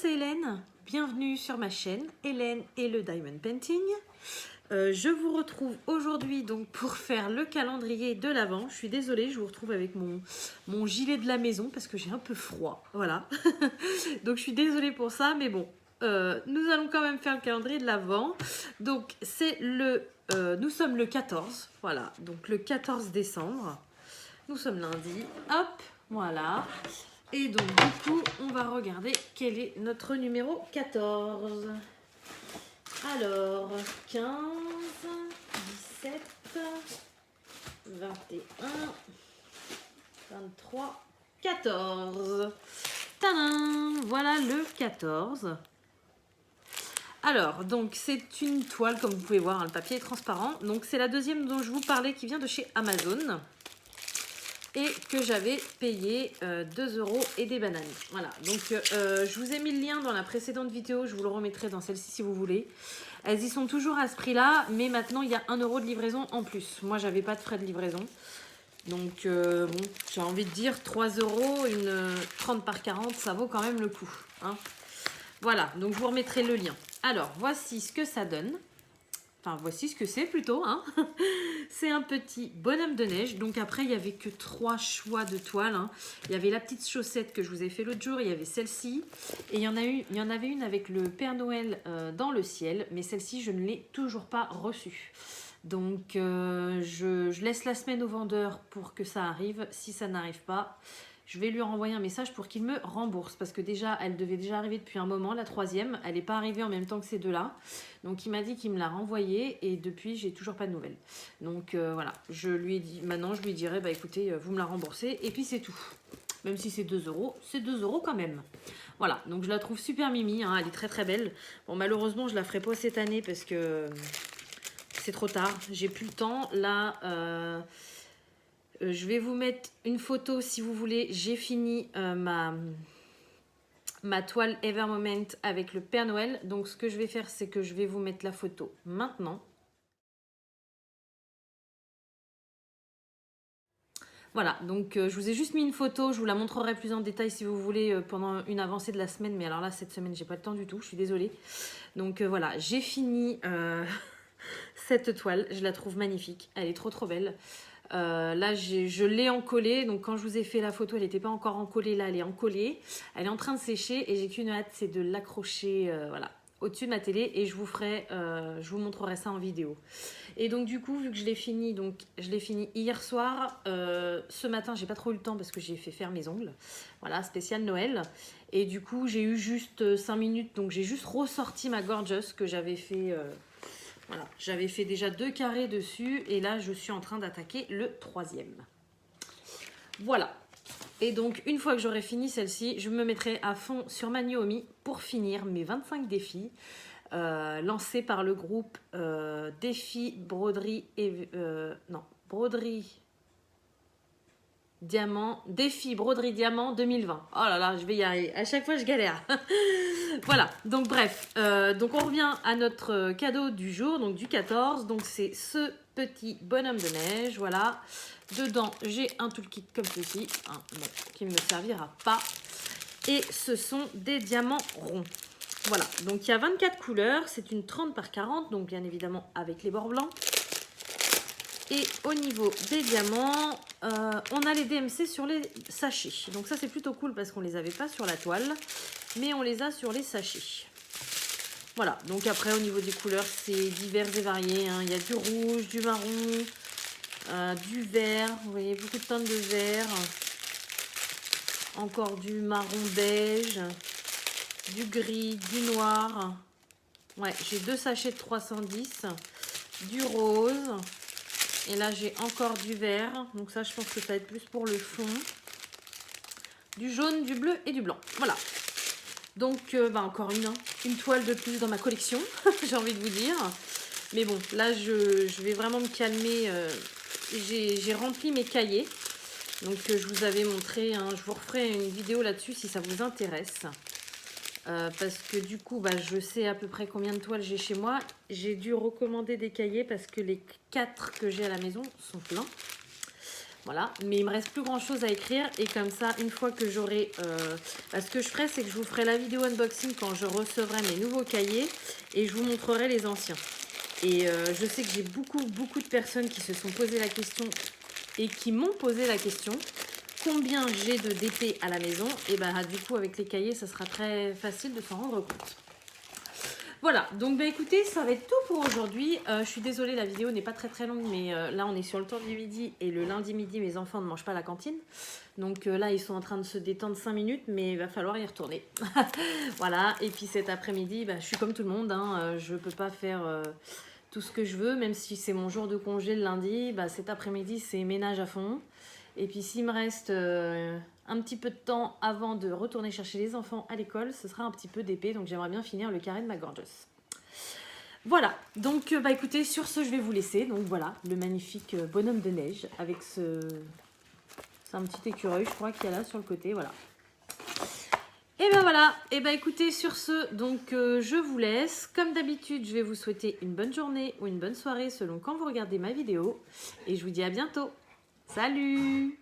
c'est Hélène, bienvenue sur ma chaîne Hélène et le Diamond Painting. Je vous retrouve aujourd'hui donc pour faire le calendrier de l'Avent. Je suis désolée, je vous retrouve avec mon gilet de la maison parce que j'ai un peu froid, voilà. Donc je suis désolée pour ça, mais bon, nous allons quand même faire le calendrier de l'Avent. Donc c'est nous sommes le 14, voilà, donc le 14 décembre. Nous sommes lundi, hop, voilà. Et donc du coup, on va regarder quel est notre numéro 14. Alors, 15, 17, 21, 23, 14. Tadam! Voilà le 14. Alors, donc c'est une toile, comme vous pouvez voir, hein, le papier est transparent. Donc c'est la deuxième dont je vous parlais qui vient de chez Amazon. Et que j'avais payé 2 € et des bananes. Voilà, donc je vous ai mis le lien dans la précédente vidéo, je vous le remettrai dans celle-ci si vous voulez. Elles y sont toujours à ce prix-là, mais maintenant il y a 1 € de livraison en plus. Moi, j'avais pas de frais de livraison. Donc, bon, j'ai envie de dire 3 €, une 30 par 40, ça vaut quand même le coup. Hein. Voilà, donc je vous remettrai le lien. Alors, voici ce que ça donne. Enfin, voici ce que c'est plutôt. Hein. C'est un petit bonhomme de neige. Donc après, il n'y avait que 3 choix de toiles. Hein. Il y avait la petite chaussette que je vous ai fait l'autre jour. Il y avait celle-ci. Et il y en avait une avec le Père Noël dans le ciel. Mais celle-ci, je ne l'ai toujours pas reçue. Donc, je laisse la semaine au vendeur pour que ça arrive. Si ça n'arrive pas, je vais lui renvoyer un message pour qu'il me rembourse. Parce que déjà, elle devait déjà arriver depuis un moment, la troisième. Elle n'est pas arrivée en même temps que ces deux-là. Donc, il m'a dit qu'il me l'a renvoyée. Et depuis, j'ai toujours pas de nouvelles. Donc, voilà. Je lui ai dit, maintenant, je lui dirai, bah écoutez, vous me la remboursez. Et puis, c'est tout. Même si c'est 2 €, c'est 2 € quand même. Voilà. Donc, je la trouve super mimi. Hein, elle est très, très belle. Bon, malheureusement, je la ferai pas cette année parce que c'est trop tard. J'ai plus le temps. Là... je vais vous mettre une photo si vous voulez. J'ai fini ma toile Ever Moment avec le Père Noël. Donc ce que je vais faire, c'est que je vais vous mettre la photo maintenant. Voilà, donc je vous ai juste mis une photo. Je vous la montrerai plus en détail si vous voulez pendant une avancée de la semaine. Mais alors là, cette semaine, j'ai pas le temps du tout. Je suis désolée. Donc voilà, j'ai fini cette toile. Je la trouve magnifique. Elle est trop trop belle. Là, je l'ai encollée. Donc, quand je vous ai fait la photo, elle n'était pas encore encollée. Là, elle est encollée. Elle est en train de sécher et j'ai qu'une hâte, c'est de l'accrocher voilà, au-dessus de ma télé et je vous montrerai ça en vidéo. Et donc, du coup, vu que je l'ai fini, donc je l'ai fini hier soir. Ce matin, j'ai pas trop eu le temps parce que j'ai fait faire mes ongles. Voilà, spécial Noël. Et du coup, j'ai eu juste 5 minutes. Donc, j'ai juste ressorti ma Gorgeous que j'avais fait... Voilà, j'avais fait déjà 2 carrés dessus et là je suis en train d'attaquer le 3e. Voilà. Et donc une fois que j'aurai fini celle-ci, je me mettrai à fond sur ma Naomi pour finir mes 25 défis lancés par le groupe Défi Broderie et Broderie Diamant, Défi Broderie Diamant 2020. Oh là là, je vais y arriver. À chaque fois, je galère. Voilà, donc bref. Donc on revient à notre cadeau du jour, donc du 14. Donc c'est ce petit bonhomme de neige, voilà. Dedans, j'ai un toolkit comme ceci, hein, bon, qui ne me servira pas. Et ce sont des diamants ronds. Voilà, donc il y a 24 couleurs. C'est une 30 par 40, donc bien évidemment avec les bords blancs. Et au niveau des diamants, on a les DMC sur les sachets. Donc ça, c'est plutôt cool parce qu'on ne les avait pas sur la toile, mais on les a sur les sachets. Voilà, donc après, au niveau des couleurs, c'est divers et varié. Hein. Il y a du rouge, du marron, du vert. Vous voyez, beaucoup de teintes de vert. Encore du marron beige, du gris, du noir. Ouais, j'ai 2 sachets de 310, du rose. Et là, j'ai encore du vert. Donc ça, je pense que ça va être plus pour le fond. Du jaune, du bleu et du blanc. Voilà. Donc, encore une toile de plus dans ma collection, j'ai envie de vous dire. Mais bon, là, je vais vraiment me calmer. J'ai rempli mes cahiers. Donc, je vous avais montré. Hein, je vous referai une vidéo là-dessus si ça vous intéresse. Parce que du coup, je sais à peu près combien de toiles j'ai chez moi. J'ai dû recommander des cahiers parce que les 4 que j'ai à la maison sont pleins. Voilà, mais il me reste plus grand chose à écrire et comme ça, une fois que j'aurai... ce que je ferai, c'est que je vous ferai la vidéo unboxing quand je recevrai mes nouveaux cahiers et je vous montrerai les anciens. Et je sais que j'ai beaucoup de personnes qui se sont posé la question et qui m'ont posé la question combien j'ai de DP à la maison. Et bah du coup, avec les cahiers, ça sera très facile de s'en rendre compte. Voilà, donc bah écoutez, ça va être tout pour aujourd'hui. Je suis désolée, la vidéo n'est pas très longue, mais là on est sur le temps du midi et le lundi midi, mes enfants ne mangent pas à la cantine. Donc là, ils sont en train de se détendre 5 minutes, mais il va falloir y retourner. Voilà, et puis cet après-midi, bah, je suis comme tout le monde, hein, je ne peux pas faire tout ce que je veux, même si c'est mon jour de congé le lundi, bah, cet après-midi, c'est ménage à fond. Et puis s'il me reste un petit peu de temps avant de retourner chercher les enfants à l'école, ce sera un petit peu d'épée, donc j'aimerais bien finir le carré de ma gorgeous. Voilà, donc bah écoutez, sur ce je vais vous laisser. Donc voilà, le magnifique bonhomme de neige avec ce... C'est un petit écureuil, je crois, qu'il y a là sur le côté, voilà. Et ben voilà, et ben écoutez, sur ce, donc je vous laisse. Comme d'habitude, je vais vous souhaiter une bonne journée ou une bonne soirée selon quand vous regardez ma vidéo. Et je vous dis à bientôt. Salut!